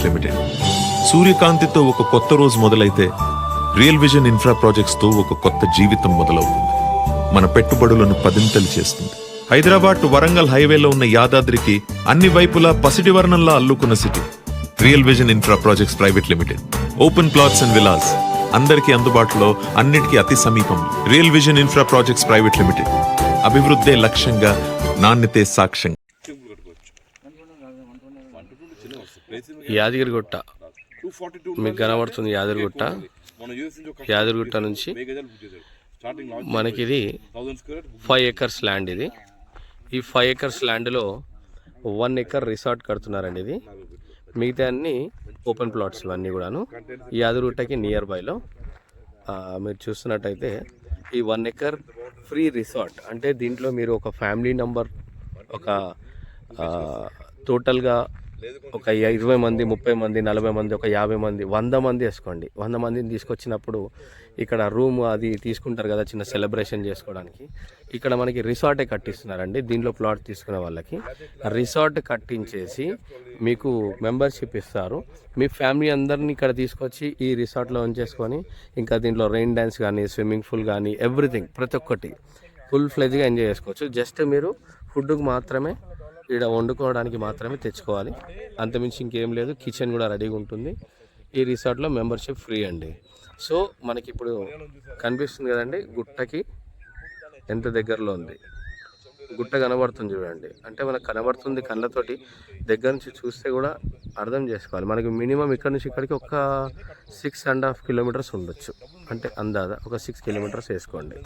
Limited. సూర్యకాంతితో ఒక కొత్త రోజు మొదలైతే రియల్ విజన్ ఇన్ఫ్రా ప్రాజెక్ట్స్ తో ఒక కొత్త జీవితం మొదలవుతుంది. మన పెట్టుబడులను పదింతలు చేస్తుంది. హైదరాబాద్ టు వరంగల్ హైవేలో ఉన్న యాదాద్రికి అన్ని వైపులా పసిటి వర్ణంలా అల్లుకున్న city real vision infra projects private limited. Open plots and villas అందరికీ అందుబాటులో, అన్నిటికీ అతి సమీపం. Real vision infra projects private limited. అభివృద్ధే లక్ష్యంగా, నాణ్యతే సాక్ష్యంగా. యాదగిరిగుట్ట మీకు కనబడుతుంది. యాదగిరిగుట్ట నుంచి మనకి ఇది 5 acres ల్యాండ్. ఇది ఈ 5 acres ల్యాండ్లో 1 acre రిసార్ట్ కడుతున్నారండి. ఇది మిగతా అన్ని ఓపెన్ ప్లాట్స్ ఇవన్నీ కూడాను ఈ యాదగిరిగుట్టకి నియర్ బైలో. మీరు చూస్తున్నట్టయితే ఈ 1 acre ఫ్రీ రిసార్ట్ అంటే దీంట్లో మీరు ఒక ఫ్యామిలీ నంబర్ ఒక టోటల్గా ఒక 20 మంది, 30 మంది, 40 మంది, ఒక 50 మంది, 100 మంది వేసుకోండి. 100 మందిని తీసుకొచ్చినప్పుడు ఇక్కడ రూమ్ అది తీసుకుంటారు కదా చిన్న సెలబ్రేషన్ చేసుకోవడానికి. ఇక్కడ మనకి రిసార్టే కట్టిస్తున్నారండి. దీంట్లో ప్లాట్ తీసుకునే వాళ్ళకి రిసార్ట్ కట్టించేసి మీకు మెంబర్షిప్ ఇస్తారు. మీ ఫ్యామిలీ అందరినీ ఇక్కడ తీసుకొచ్చి ఈ రిసార్ట్లో ఉంచేసుకొని ఇంకా దీంట్లో రెయిన్ డ్యాన్స్ కానీ, స్విమ్మింగ్ పూల్ కానీ, ఎవ్రీథింగ్ ప్రతి ఒక్కటి ఫుల్ ఫ్లెజ్గా ఎంజాయ్ చేసుకోవచ్చు. జస్ట్ మీరు ఫుడ్కి మాత్రమే ఇక్కడ వండుకోవడానికి మాత్రమే తెచ్చుకోవాలి, అంతమించి ఇంకేం లేదు. కిచెన్ కూడా రెడీగా ఉంటుంది. ఈ రిసార్ట్లో మెంబర్షిప్ ఫ్రీ అండి. సో మనకి ఇప్పుడు కనిపిస్తుంది కదండి, గుట్టకి ఎంత దగ్గరలో ఉంది. గుట్ట కనబడుతుంది చూడండి. అంటే మనకు కనబడుతుంది కళ్ళతోటి, దగ్గర నుంచి చూస్తే కూడా అర్థం చేసుకోవాలి. మనకి మినిమం ఇక్కడ నుంచి ఇక్కడికి ఒక 6.5 kilometers ఉండొచ్చు. అంటే అందాజ ఒక 6 kilometers వేసుకోండి.